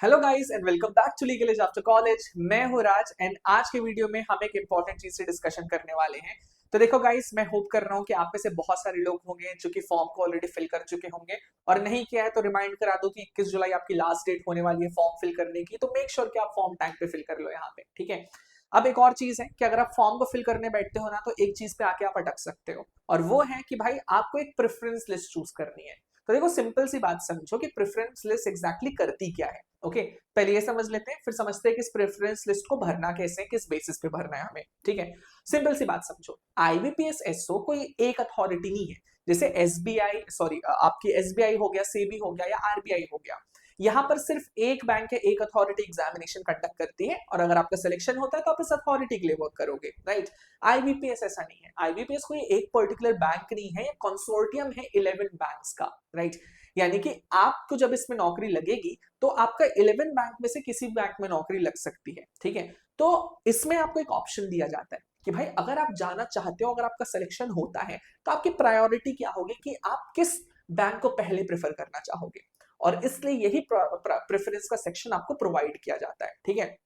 Hello guys and welcome back to legal edge after college. मैं हूं राज and आज के वीडियो में हम एक इंपॉर्टेंट चीज से डिस्कशन करने वाले हैं। तो देखो गाइस, मैं होप कर रहा हूं कि आप में से बहुत सारे लोग होंगे जो कि फॉर्म को ऑलरेडी फिल कर चुके होंगे, और नहीं किया है तो रिमाइंड करा दो कि 21 जुलाई आपकी लास्ट डेट होने वाली है फॉर्म फिल करने की। तो मेक श्योर कि आप फॉर्म टाइम पे फिल कर लो यहाँ पे, ठीक है। अब एक और चीज है कि अगर आप फॉर्म को फिल करने बैठते हो ना, तो एक चीज पे आके आप अटक सकते हो, और वो है कि भाई आपको एक प्रेफरेंस लिस्ट चूज करनी है। तो देखो, सिंपल सी बात समझो कि प्रेफरेंस लिस्ट एग्जैक्टली करती क्या है। ओके, पहले ये समझ लेते हैं, फिर समझते हैं कि इस प्रेफरेंस लिस्ट को भरना कैसे है, किस बेसिस पे भरना है हमें, ठीक है। सिंपल सी बात समझो, आईबीपीएस एसओ कोई एक अथॉरिटी नहीं है। जैसे एसबीआई, सॉरी आपकी एसबीआई हो गया, सेबी हो गया या आरबीआई हो गया, यहाँ पर सिर्फ एक बैंक है, एक अथॉरिटी एग्जामिनेशन कंडक्ट करती है, और अगर आपका सिलेक्शन होता है तो आप इस अथॉरिटी के लिए वर्क करोगे, राइट। आईबीपीएस ऐसा नहीं है। आईबीपीएस कोई एक पर्टिकुलर बैंक नहीं है, कंसोर्टियम है 11 बैंक्स का, राइट। यानी कि आपको जब इसमें नौकरी लगेगी तो आपका 11 बैंक में से किसी बैंक में नौकरी लग सकती है, ठीक है। तो इसमें आपको एक ऑप्शन दिया जाता है कि भाई अगर आप जाना चाहते हो, अगर आपका सिलेक्शन होता है तो आपकी प्रायोरिटी क्या होगी कि आप किस बैंक को पहले प्रेफर करना चाहोगे, और इसलिए यही प्रेफरेंस का सेक्शन आपको प्रोवाइड किया जाता है, ठीक है।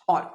और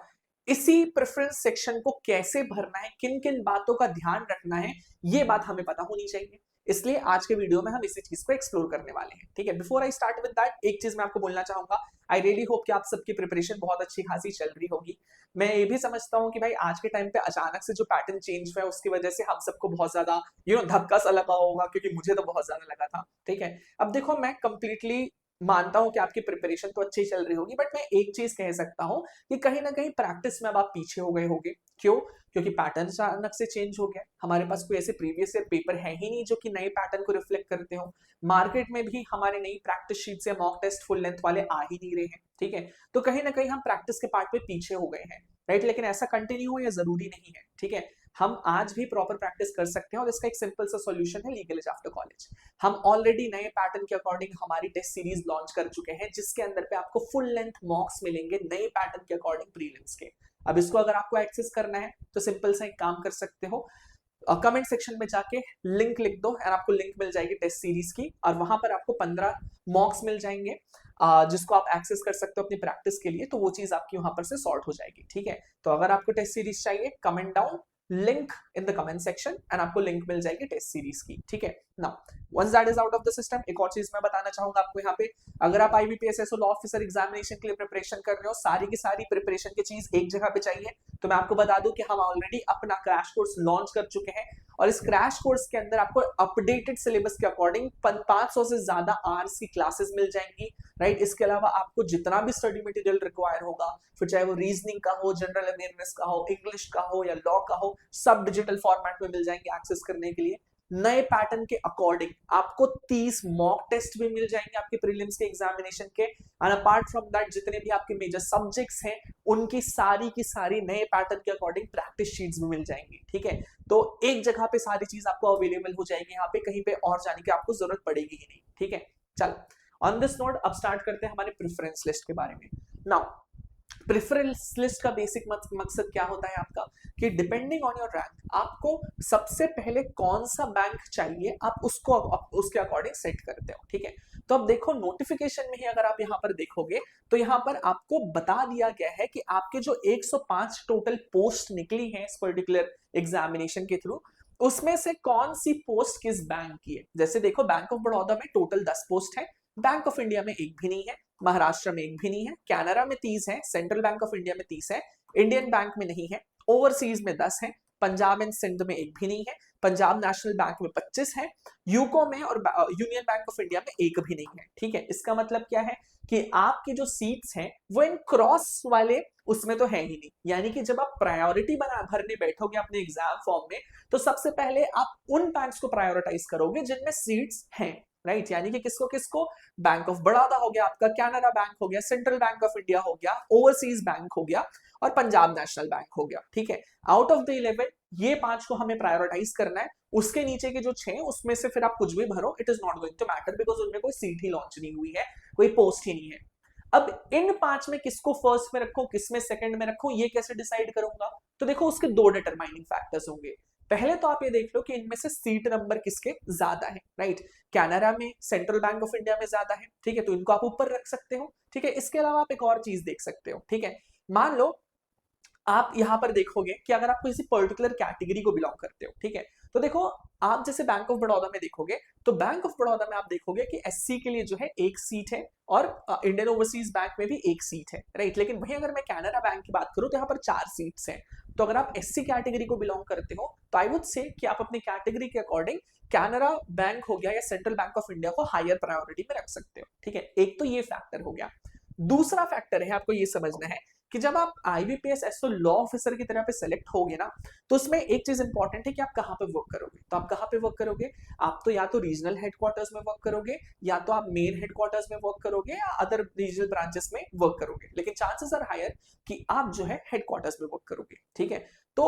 इसी प्रेफरेंस सेक्शन को कैसे भरना है, किन किन बातों का ध्यान रखना है, ये बात हमें पता होनी चाहिए। इसलिए आज के वीडियो में हम इसी चीज को एक्सप्लोर करने वाले हैं, ठीक है। Before I start with that, एक चीज मैं आपको बोलना चाहूंगा। आई रियली होप कि आप सबकी प्रिपरेशन बहुत अच्छी खासी चल रही होगी। मैं ये भी समझता हूँ कि भाई आज के टाइम पे अचानक से जो पैटर्न चेंज हुआ है उसकी वजह से हम सबको बहुत ज्यादा धक्का सा लगा होगा, क्योंकि मुझे तो बहुत ज्यादा लगा था, ठीक है। अब देखो, मैं कंप्लीटली मानता हूं कि आपकी प्रिपरेशन तो अच्छी चल रही होगी, बट मैं एक चीज कह सकता हूं कि कहीं ना कहीं प्रैक्टिस में अब आप पीछे हो गए होंगे। क्यों? क्योंकि पैटर्न अचानक से चेंज हो गया। हमारे पास कोई ऐसे प्रीवियस ईयर पेपर है ही नहीं जो कि नए पैटर्न को रिफ्लेक्ट करते हो। मार्केट में भी हमारे नई प्रैक्टिस शीट से मॉक टेस्ट फुल लेंथ वाले आ ही नहीं रहे हैं, ठीक है। तो कहीं ना कहीं हम प्रैक्टिस के पार्ट पे पीछे हो गए हैं, राइट। लेकिन ऐसा कंटिन्यू हो ये जरूरी नहीं है, ठीक है। हम आज भी प्रॉपर प्रैक्टिस कर सकते हैं, और इसका एक सिंपल सा सॉल्यूशन है लीगल एज आफ्टर कॉलेज। हम ऑलरेडी नए पैटर्न के अकॉर्डिंग हमारी टेस्ट सीरीज लॉन्च कर चुके हैं, जिसके अंदर पे आपको फुल लेंथ मॉक्स मिलेंगे नए पैटर्न के अकॉर्डिंग प्रीलिम्स के। अब इसको अगर आपको एक्सेस करना है तो सिंपल सा एक काम कर सकते हो, कमेंट सेक्शन में जाके लिंक लिख दो, और आपको लिंक मिल जाएगी टेस्ट सीरीज की, और वहां पर आपको 15 मॉक्स मिल जाएंगे, जिसको आप एक्सेस कर सकते हो अपनी प्रैक्टिस के लिए। तो वो चीज आपकी वहां पर से सॉर्ट हो जाएगी, ठीक है। तो अगर आपको टेस्ट सीरीज चाहिए, comment down link in the comment section, and आपको लिंक मिल जाएगी टेस्ट सीरीज की, ठीक है। Now once that is out of the system, एक और चीज मैं बताना चाहूंगा आपको यहाँ पे। अगर आप IBPS SO law officer examination के लिए प्रिपरेशन कर रहे हो, सारी की सारी प्रिपरेशन की चीज एक जगह पे चाहिए, तो मैं आपको बता दूं कि हम ऑलरेडी अपना क्रैश कोर्स लॉन्च कर चुके हैं, और इस क्रैश कोर्स के अंदर आपको अपडेटेड सिलेबस के अकॉर्डिंग 500 से ज्यादा आवर्स की क्लासेस मिल जाएंगी, राइट। इसके अलावा आपको जितना भी स्टडी मटेरियल रिक्वायर होगा, फिर चाहे वो रीजनिंग का हो, जनरल अवेयरनेस का हो, इंग्लिश का हो या लॉ का हो, सब डिजिटल फॉर्मेट में मिल जाएंगे एक्सेस करने के लिए। नए पैटर्न के अकॉर्डिंग आपको 30 मॉक टेस्ट भी मिल जाएंगे आपके प्रीलिम्स के एग्जामिनेशन के, एंड अपार्ट फ्रॉम दैट जितने भी आपके मेजर सब्जेक्ट्स हैं उनकी सारी की सारी नए पैटर्न के अकॉर्डिंग प्रैक्टिस शीट्स भी मिल जाएंगी, ठीक है। तो एक जगह पे सारी चीज आपको अवेलेबल हो जाएगी, यहाँ पे कहीं पे और जाने की आपको जरूरत पड़ेगी ही नहीं, ठीक है। चलो, ऑन दिस नोट अब स्टार्ट करते हैं हमारे प्रेफरेंस लिस्ट के बारे में। नाउ प्रेफरेंस लिस्ट का बेसिक मकसद क्या होता है आपका, कि डिपेंडिंग ऑन योर रैंक आपको सबसे पहले कौन सा बैंक चाहिए, आप उसके अकॉर्डिंग सेट करते हो, ठीक है। तो अब देखो, नोटिफिकेशन में ही अगर आप यहाँ पर देखोगे तो यहाँ पर आपको बता दिया गया है कि आपके जो 105 टोटल पोस्ट निकली है इस पर्टिकुलर एग्जामिनेशन के थ्रू, उसमें से कौन सी पोस्ट किस बैंक की है। जैसे देखो, बैंक ऑफ बड़ौदा में टोटल 10 पोस्ट है, बैंक ऑफ इंडिया में एक भी नहीं है, महाराष्ट्र में एक भी नहीं है, कैनरा में 30 है, सेंट्रल बैंक ऑफ इंडिया में 30 है, इंडियन बैंक में नहीं है, ओवरसीज में 10 है, पंजाब एंड सिंध में एक भी नहीं है, पंजाब नेशनल बैंक में 25 है, यूको में और यूनियन बैंक ऑफ इंडिया में एक भी नहीं है, ठीक है। इसका मतलब क्या है कि आपकी जो सीट्स हैं वो इन क्रॉस वाले उसमें तो है ही नहीं। यानी कि जब आप प्रायोरिटी बना भरने बैठोगे अपने एग्जाम फॉर्म में, तो सबसे पहले आप उन बैंक्स को प्रायोरिटाइज करोगे जिनमें सीट्स हैं, राइट। यानी कि किसको किसको, बैंक ऑफ बड़ौदा हो गया आपका, कैनरा बैंक हो गया, सेंट्रल बैंक ऑफ इंडिया हो गया, ओवरसीज बैंक हो गया, और पंजाब नेशनल बैंक हो गया, ठीक है। आउट ऑफ द 11 ये 5 को हमें प्रायोरिटाइज करना है। उसके नीचे के जो 6 उसमें से फिर आप कुछ भी भरो, it is not going to matter, because उनमें कोई सीट ही लॉन्च नहीं हुई है, कोई पोस्ट ही नहीं है। अब इन 5 में किसको फर्स्ट में रखूं, किसमें सेकंड में रखूं, ये कैसे डिसाइड करूंगा। तो देखो, उसके 2 डिटरमाइनिंग फैक्टर्स होंगे। पहले तो आप ये देख लो कि इनमें से सीट नंबर किसके ज्यादा है, राइट। कैनरा में, सेंट्रल बैंक ऑफ इंडिया में ज्यादा है, ठीक है, तो इनको आप ऊपर रख सकते हो, ठीक है। इसके अलावा आप एक और चीज देख सकते हो, ठीक है। मान लो आप यहां पर देखोगे कि अगर आप किसी पर्टिकुलर कैटेगरी को बिलोंग करते हो, ठीक है, तो देखो आप जैसे बैंक ऑफ बड़ौदा में देखोगे तो बैंक ऑफ बड़ौदा में आप देखोगे कि एससी के लिए जो है एक सीट है और इंडियन ओवरसीज बैंक में भी एक सीट है, राइट। लेकिन वहीं अगर मैं कैनरा बैंक की बात करूं तो यहाँ पर 4 सीट्स हैं। तो अगर आप एससी कैटेगरी को बिलोंग करते हो तो आई वुड से कि आप अपनी कैटेगरी के अकॉर्डिंग कैनरा बैंक हो गया या सेंट्रल बैंक ऑफ इंडिया को हायर प्रायोरिटी में रख सकते हो, ठीक है। एक तो ये फैक्टर हो गया। दूसरा फैक्टर है आपको ये समझना है कि जब आप आईबीपीएस एसओ लॉ ऑफिसर की तरह पे सेलेक्ट होगे ना, तो उसमें एक चीज इंपॉर्टेंट है कि आप कहां पे वर्क करोगे। तो आप कहां पे वर्क करोगे, आप तो या तो रीजनल हेडक्वार्टर्स में वर्क करोगे या तो आप मेन हेडक्वार्टर्स में वर्क करोगे या अदर रीजनल ब्रांचेस में वर्क करोगे, लेकिन चांसेस आर हायर कि आप जो है हेडक्वार्टर्स में वर्क करोगे, ठीक है। तो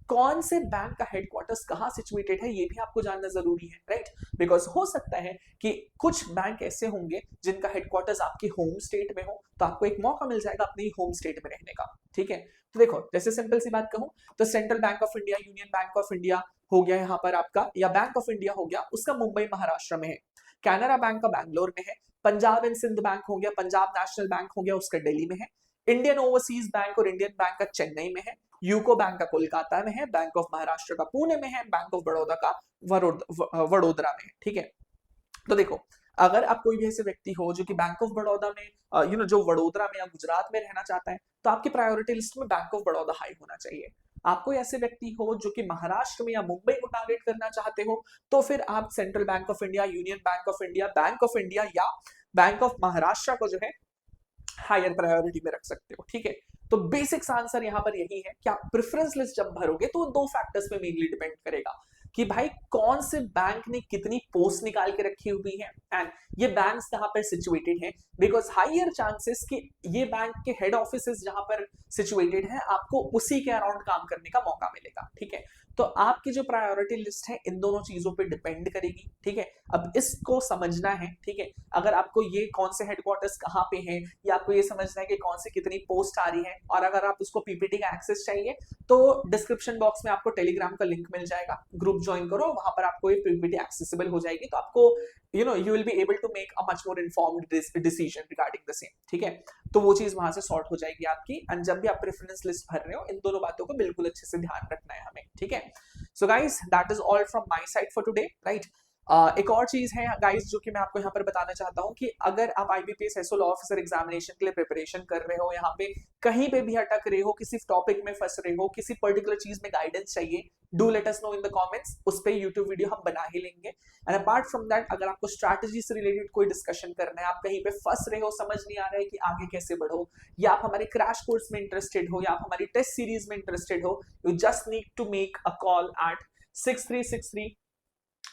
कौन से बैंक का हेडक्वार्टर्स कहां सिचुएटेड है ये भी आपको जानना जरूरी है, राइट। बिकॉज हो सकता है कि कुछ बैंक ऐसे होंगे जिनका हेडक्वार्टर्स आपकी होम स्टेट में हो, तो आपको एक मौका मिल जाएगा अपनी होम स्टेट में रहने का, ठीक है। तो देखो जैसे सिंपल सी बात कहूं तो central bank of India, union bank of India हो गया यहाँ पर आपका, या बैंक ऑफ इंडिया हो गया, उसका मुंबई महाराष्ट्र में है। कैनरा बैंक का बैंगलोर में है। पंजाब एंड सिंध बैंक हो गया, पंजाब नेशनल बैंक हो गया, उसका दिल्ली में है। इंडियन ओवरसीज बैंक और इंडियन बैंक का चेन्नई में है। यूको बैंक का कोलकाता में है। बैंक ऑफ महाराष्ट्र का पुणे में है। बैंक ऑफ बड़ौदा का वडोदरा में है, ठीक है। तो देखो अगर आप कोई भी ऐसे व्यक्ति हो जो कि बैंक ऑफ बड़ौदा में जो वडोदरा में या गुजरात में रहना चाहता है, तो आपकी प्रायोरिटी लिस्ट में बैंक ऑफ बड़ौदा हाई होना चाहिए। आप कोई ऐसे व्यक्ति हो जो कि महाराष्ट्र में या मुंबई को टारगेट करना चाहते हो, तो फिर आप central bank of India, union bank of India या बैंक ऑफ महाराष्ट्र को जो है हायर प्रायोरिटी में रख सकते हो, ठीक है। तो बेसिक्स आंसर यहां पर यही है कि आप प्रेफरेंस लिस्ट जब भरोगे तो दो फैक्टर्स पे मेनली डिपेंड करेगा कि भाई कौन से बैंक ने कितनी पोस्ट निकाल के रखी हुई है एंड ये बैंक्स कहां पर सिचुएटेड है। बिकॉज हायर चांसेस कि ये बैंक के हेड ऑफिसेस जहां पर सिचुएटेड है आपको उसी के अराउंड काम करने का मौका मिलेगा, ठीक है। तो आपकी जो प्रायोरिटी लिस्ट है इन दोनों चीजों पे डिपेंड करेगी, ठीक है। अब इसको समझना है, ठीक है। अगर आपको ये कौन से हेडक्वार्टर्स कहाँ पे हैं, या आपको ये समझना है कि कौन से कितनी पोस्ट आ रही है, और अगर आप उसको पीपीटी का एक्सेस चाहिए तो डिस्क्रिप्शन बॉक्स में आपको टेलीग्राम का लिंक मिल जाएगा, ग्रुप ज्वाइन करो, वहां पर आपको ये पीपीटी एक्सेसिबल हो जाएगी, तो आपको you will be able to make a much more informed decision regarding the same, ठीक है। तो वो चीज वहां से सॉर्ट हो जाएगी आपकी। एंड जब भी आप प्रेफरेंस लिस्ट भर रहे हो इन दोनों बातों को बिल्कुल अच्छे से ध्यान रखना है हमें, ठीक है। So guys that is all from my side for today, right. एक और चीज है गाइस जो कि मैं आपको यहाँ पर बताना चाहता हूँ कि अगर आप IBPS SO law officer examination के लिए प्रिपरेशन कर रहे हो, यहाँ पे कहीं पे भी अटक रहे हो, किसी टॉपिक में फंस रहे हो, किसी पर्टिकुलर चीज में गाइडेंस चाहिए, do let us know in the comments. उस पे यूट्यूब वीडियो हम बना ही लेंगे। एंड अपार्ट फ्रॉम दैट अगर आपको स्ट्रैटेजी से रिलेटेड कोई डिस्कशन करना है, आप कहीं पे फंस रहे हो, समझ नहीं आ रहा है कि आगे कैसे बढ़ो, या आप हमारे क्रैश कोर्स में इंटरेस्टेड हो, या आप हमारी टेस्ट सीरीज में इंटरेस्टेड हो, you just need to make a call at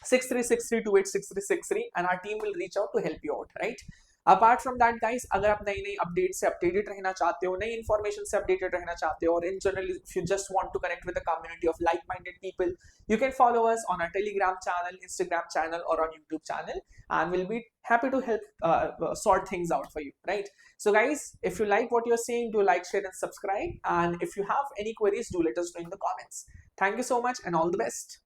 6363 and our team will reach out to help you out, right? Apart from that guys, अगर आप नई नई अपडेट से अपडेटेड रहना चाहते हो, नई इन्फॉर्मेशन से अपडेटेड रहना चाहते हो, और in general if you just want to connect with a community of like-minded people, you can follow us on our Telegram channel, Instagram channel, or on YouTube channel, and we'll be happy to help sort things out for you, right? So guys, if you like what you're seeing, do like, share, and subscribe. And if you have any queries, do let us know in the comments. Thank you so much, and all the best.